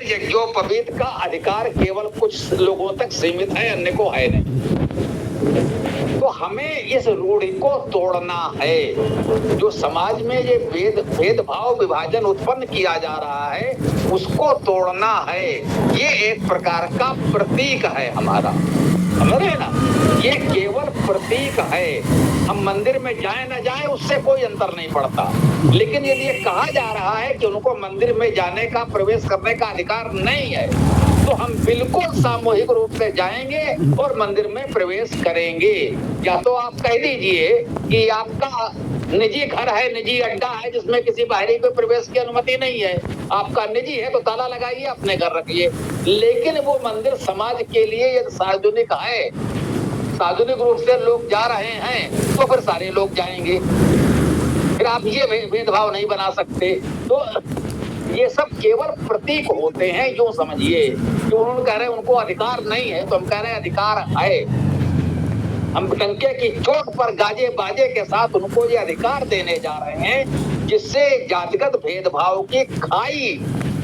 मंदिर यज्ञोपवीत का अधिकार केवल कुछ लोगों तक सीमित है, अन्य को है नहीं। तो हमें इस रूढ़ि को तोड़ना है। जो समाज में ये भेदभाव विभाजन उत्पन्न किया जा रहा है उसको तोड़ना है। ये एक प्रकार का प्रतीक है हमारा, समझ रहे ना, ये केवल प्रतीक है। हम मंदिर में जाए ना जाए उससे कोई अंतर नहीं पड़ता, लेकिन यदि ये कहा जा रहा है कि उनको मंदिर में जाने का, प्रवेश करने का अधिकार नहीं है, तो हम बिल्कुल सामूहिक रूप से जाएंगे और मंदिर में प्रवेश करेंगे। या तो आप कह दीजिए कि आपका निजी घर है, निजी अड्डा है जिसमें किसी बाहरी को प्रवेश की अनुमति नहीं है, आपका निजी है तो ताला लगाइए, अपने घर रखिए। लेकिन वो मंदिर समाज के लिए यदि सार्वजनिक है, सार्वजनिक रूप से लोग जा रहे हैं, तो फिर सारे लोग जाएंगे। फिर आप ये भेदभाव नहीं बना सकते। तो ये सब केवल प्रतीक होते हैं, यूं समझिए कि उन्होंने कह रहे हैं उनको अधिकार नहीं है, तो हम कह रहे हैं अधिकार है। हम टंके की चोट पर गाजे बाजे के साथ उनको ये अधिकार देने जा रहे हैं जिससे जातिगत भेदभाव की खाई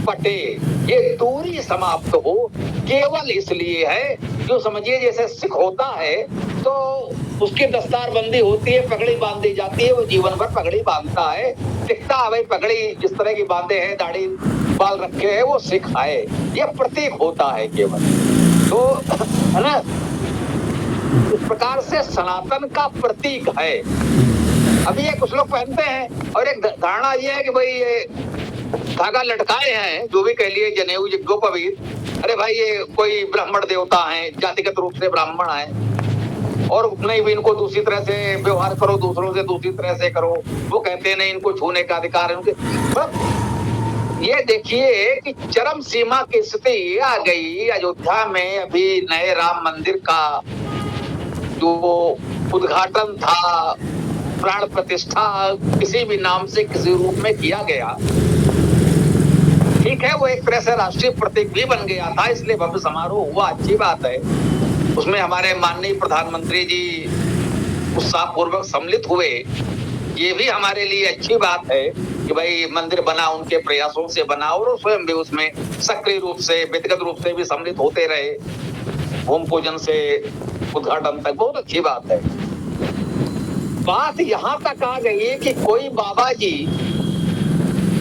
पटे, ये दूरी समाप्त हो। केवल इसलिए है, जो समझिए जैसे सिख होता है तो उसकी दस्तारबंदी होती है, पगड़ी बांधी जाती है, वो जीवन भर पगड़ी बांधता है, दिखता है भाई पगड़ी जिस तरह की बांधे है, दाढ़ी बाल रखे है, वो सिख है। ये प्रतीक होता है केवल, तो है ना, इस प्रकार से सनातन का प्रतीक है। अभी ये कुछ लोग पहनते हैं और एक धारणा ये है कि भाई ये धागा लटकाए हैं, जो भी कह लिए जनेऊ यज्ञोपवीत, अरे भाई ये कोई ब्राह्मण देवता है, जातिगत रूप से ब्राह्मण है और नहीं भी इनको दूसरी तरह से व्यवहार करो, दूसरों से दूसरी तरह से करो। वो कहते नहीं इनको छूने का अधिकार है उनके। ये देखिए कि चरम सीमा की स्थिति आ गई अयोध्या में। अभी नए राम मंदिर का जो उद्घाटन था, प्राण प्रतिष्ठा किसी भी नाम से किसी रूप में किया गया, ठीक है, वो एक तरह से राष्ट्रीय प्रतीक भी बन गया था, इसलिए भव्य समारोह हुआ, अच्छी बात है। उसमें हमारे माननीय प्रधानमंत्री जी उत्साहपूर्वक सम्मिलित हुए, ये भी हमारे लिए अच्छी बात है कि भाई मंदिर बना उनके प्रयासों से बना और स्वयं भी उसमें सक्रिय रूप से, व्यक्तिगत रूप से भी सम्मिलित होते रहे, भूमि पूजन से उद्घाटन तक, बहुत अच्छी बात है। बात यहाँ तक आ गई है कि कोई बाबा जी,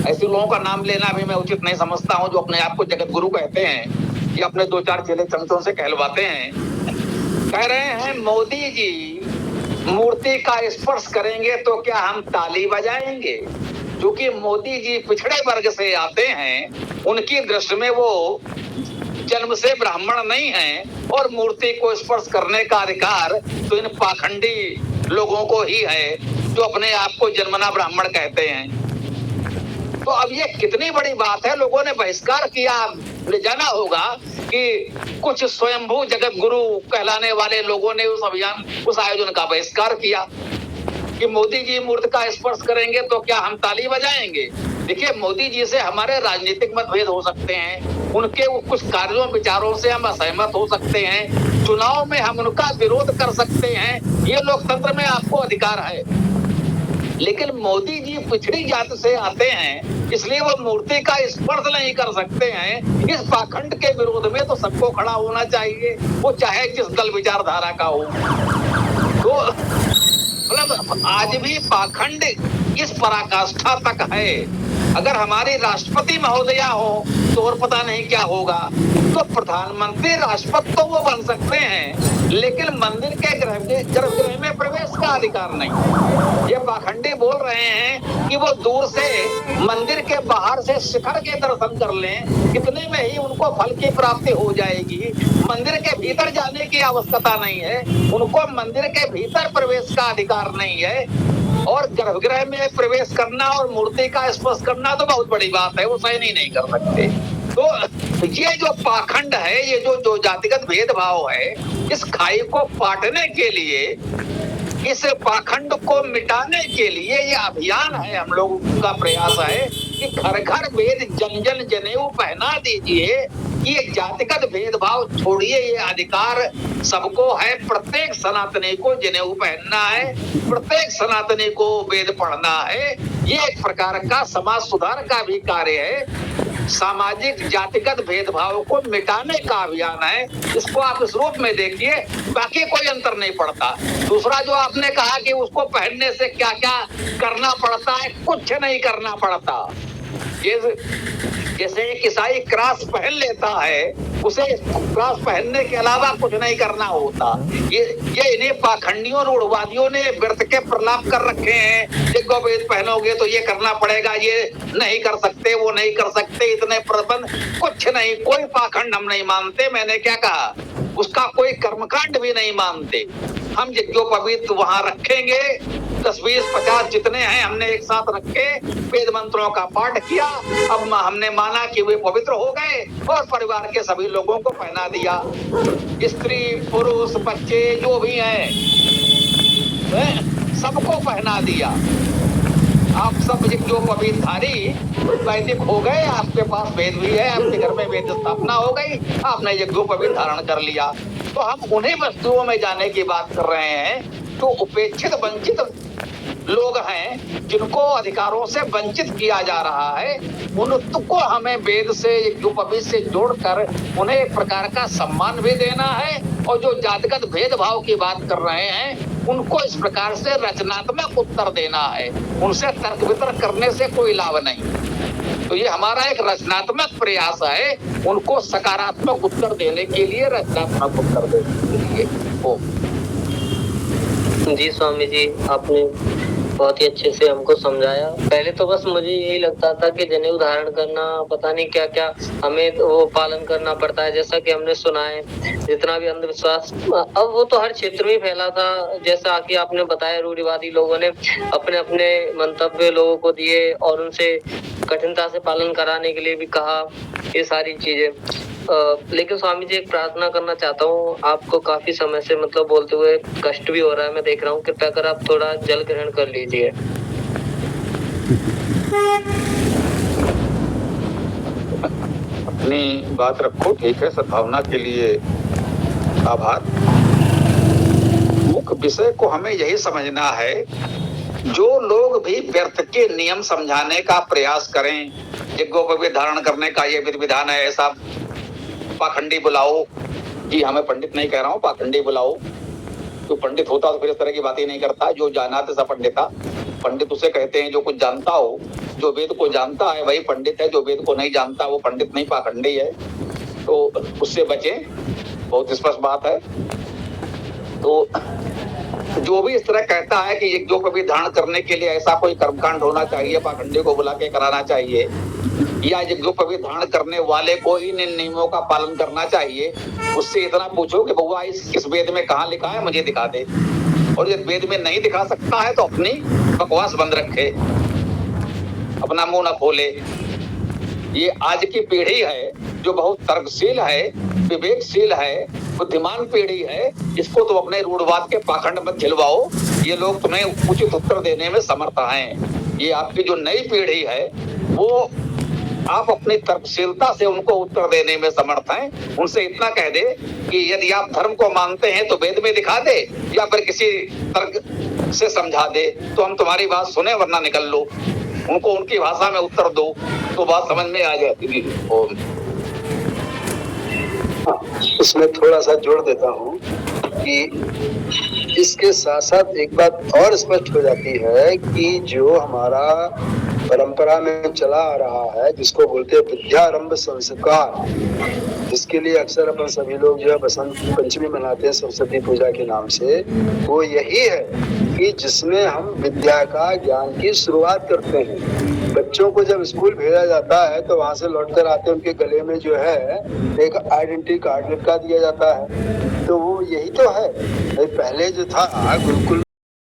ऐसे लोगों का नाम लेना भी मैं उचित नहीं समझता हूँ, जो अपने आप को जगत गुरु कहते हैं, ये अपने दो चार चेले चमचों से कहलवाते हैं, कह रहे हैं मोदी जी मूर्ति का स्पर्श करेंगे तो क्या हम ताली बजाएंगे? क्योंकि मोदी जी पिछड़े वर्ग से आते हैं, उनकी दृष्टि में वो जन्म से ब्राह्मण नहीं हैं और मूर्ति को स्पर्श करने का अधिकार तो इन पाखंडी लोगों को ही है जो अपने आप को जन्मना ब्राह्मण कहते हैं। तो अब ये कितनी बड़ी बात है, लोगों ने बहिष्कार किया। ले जाना होगा कि कुछ स्वयंभू जगत गुरु कहलाने वाले लोगों ने उस अभियान, उस आयोजन का बहिष्कार किया कि मोदी जी मूर्ति का स्पर्श करेंगे तो क्या हम ताली बजाएंगे। देखिए, मोदी जी से हमारे राजनीतिक मतभेद हो सकते हैं, उनके कुछ कार्यों विचारों से हम असहमत हो सकते हैं, चुनाव में हम उनका विरोध कर सकते हैं, ये लोकतंत्र में आपको अधिकार है। लेकिन मोदी जी पिछड़ी जाति से आते हैं, इसलिए वो मूर्ति का स्पर्श नहीं कर सकते हैं। इस पाखंड के विरोध में तो सबको खड़ा होना चाहिए, वो चाहे जिस दल विचारधारा का हो। तो मतलब आज भी पाखंड इस पराकाष्ठा तक है। अगर हमारी राष्ट्रपति महोदया हो तो और पता नहीं क्या होगा। तो प्रधानमंत्री राष्ट्रपति तो वो बन सकते हैं, लेकिन मंदिर के गर्भगृह में प्रवेश का अधिकार नहीं। ये पाखंडी बोल रहे हैं कि वो दूर से मंदिर के बाहर से शिखर के दर्शन कर लें, इतने में ही उनको फल की प्राप्ति हो जाएगी। मंदिर के भीतर जाने की आवश्यकता नहीं है, उनको मंदिर के भीतर प्रवेश का अधिकार नहीं है। और गर्भगृह में प्रवेश करना और मूर्ति का स्पर्श करना तो बहुत बड़ी बात है, वो सहन ही नहीं कर सकते। तो ये जो पाखंड है, ये जो जातिगत भेदभाव है, इस खाई को पाटने के लिए, इस पाखंड को मिटाने के लिए ये अभियान है, हम लोगों का प्रयास है कि घर घर वेद जन जन जनेऊ पहना दीजिए। ये जातिगत भेदभाव छोड़िए, ये अधिकार सबको है। प्रत्येक सनातनी को जनेऊ पहनना है, प्रत्येक सनातनी को वेद पढ़ना है। ये एक प्रकार का समाज सुधार का भी कार्य है। सामाजिक जातिगत भेदभाव को मिटाने का अभियान है। इसको आप इस रूप में देखिए, बाकी कोई अंतर नहीं पड़ता। दूसरा जो आपने कहा कि उसको पहनने से क्या क्या करना पड़ता है, कुछ नहीं करना पड़ता। जैसे एक ईसाई क्रॉस पहन लेता है, उसे क्रॉस पहनने के अलावा कुछ नहीं करना होता। ये इन्हें पाखंडियों और उड़वादियों ने व्रत के प्रलाप कर रखे हैं। देखो वेद पहनोगे तो ये करना पड़ेगा, ये नहीं कर सकते, वो नहीं कर सकते, इतने प्रतिबंध। कुछ नहीं, कोई पाखंड हम नहीं मानते। मैंने क्या कहा, उसका कोई कर्मकांड भी नहीं मानते। हम यज्ञोपवीत वहां रखेंगे, 10, 20, 50 जितने हैं हमने एक साथ रखे, वेद मंत्रों का पाठ किया। अब हमने माना कि वे पवित्र हो गए और परिवार के सभी लोगों को पहना दिया। स्त्री पुरुष बच्चे जो भी हैं सबको पहना दिया। आप सब यज्ञोपवीतधारी वैदिक हो गए, आपके पास वेद भी है, आपके घर में वेद स्थापना हो गई, आपने यज्ञोपवीत धारण कर लिया। तो हम उन्हीं वस्तुओं में जाने की बात कर रहे हैं जो उपेक्षित वंचित लोग हैं, जिनको अधिकारों से वंचित किया जा रहा है। उनको हमें वेद से यज्ञोपवीत से जोड़कर उन्हें एक प्रकार का सम्मान भी देना है। और जो जातिगत भेदभाव की बात कर रहे हैं, उनको इस प्रकार से रचनात्मक उत्तर देना है। उनसे तर्क वितर्क करने से कोई लाभ नहीं। तो ये हमारा एक रचनात्मक प्रयास है, उनको सकारात्मक उत्तर देने के लिए, रचनात्मक उत्तर देने के लिए। जी स्वामी जी, आपने बहुत ही अच्छे से हमको समझाया। पहले तो बस मुझे यही लगता था कि जनेऊ धारण करना, पता नहीं क्या क्या हमें वो पालन करना पड़ता है, जैसा कि हमने सुना है। जितना भी अंधविश्वास, अब वो तो हर क्षेत्र में फैला था। जैसा कि आपने बताया, रूढ़िवादी लोगों ने अपने अपने मंतव्य लोगों को दिए और उनसे कठिनता से पालन कराने के लिए भी कहा, ये सारी चीजें। लेकिन स्वामी जी, एक प्रार्थना करना चाहता हूँ। आपको काफी समय से मतलब बोलते हुए कष्ट भी हो रहा है, मैं देख रहा हूँ। कृपया कर आप थोड़ा जल ग्रहण कर लीजिए। अपनी बात रखो, ठीक है। सद्भावना के लिए आभार। मुख्य विषय को हमें यही समझना है, जो लोग भी व्यर्थ के नियम समझाने का प्रयास करें, यज्ञोपवीत धारण करने का ये विधि विधान है, ऐसा पाखंडी बुलाओ। जी, हमें पंडित नहीं कह रहा हूँ, पाखंडी बुलाओ। तो पंडित होता तो फिर इस तरह की बातें नहीं करता। जो जाना था सब पंडित था। पंडित उसे कहते हैं जो कुछ जानता हो। जो वेद को जानता है वही पंडित है, जो वेद को नहीं जानता वो पंडित नहीं, पाखंडी है। तो उससे बचें, बहुत स्पष्ट बात है। तो जो भी इस तरह कहता है कि यज्ञोपवीत धारण करने के लिए ऐसा कोई कर्मकांड होना चाहिए, पाखंडी को बुला के कराना चाहिए, या यज्ञोपवीत धारण करने वाले को इन नियमों का पालन करना चाहिए, उससे इतना पूछो कि बउआ इस वेद में कहाँ लिखा है, मुझे दिखा दे। और यदि वेद में नहीं दिखा सकता है तो अपनी बकवास बंद रखे, अपना मुंह न खोले। ये आज की पीढ़ी है जो बहुत तर्कशील है, विवेकशील है, बुद्धिमान पीढ़ी है। इसको तो अपने रूढ़वाद के पाखंड मत झिलवाओ। ये लोग तुम्हें उचित उत्तर देने में समर्थ हैं। ये आपकी जो नई पीढ़ी है वो आप अपनी तर्कशीलता से उनको उत्तर देने में समर्थ हैं। उनसे इतना कह दे कि यदि आप धर्म को मानते हैं तो वेद में दिखा दे, या फिर किसी तर्क से समझा दे, तो हम तुम्हारी बात सुने, वरना निकल लो। उनको उनकी भाषा में उत्तर दो तो बात समझ में आ जाती है। उसमें थोड़ा सा जोड़ देता हूँ कि इसके साथ साथ एक बात और स्पष्ट हो जाती है कि जो हमारा परंपरा में चला आ रहा है, जिसको बोलते हैं विद्यारंभ संस्कार, जिसके लिए अक्सर अपन सभी लोग जो है बसंत पंचमी मनाते हैं सरस्वती पूजा के नाम से, वो यही है कि जिसमें हम विद्या का, ज्ञान की शुरुआत करते हैं। बच्चों को जब स्कूल भेजा जाता है तो वहां से लौटकर आते उनके गले में जो है एक आइडेंटिटी कार्ड लटका दिया जाता है। तो वो यही तो है। पहले जो था गुरुकुल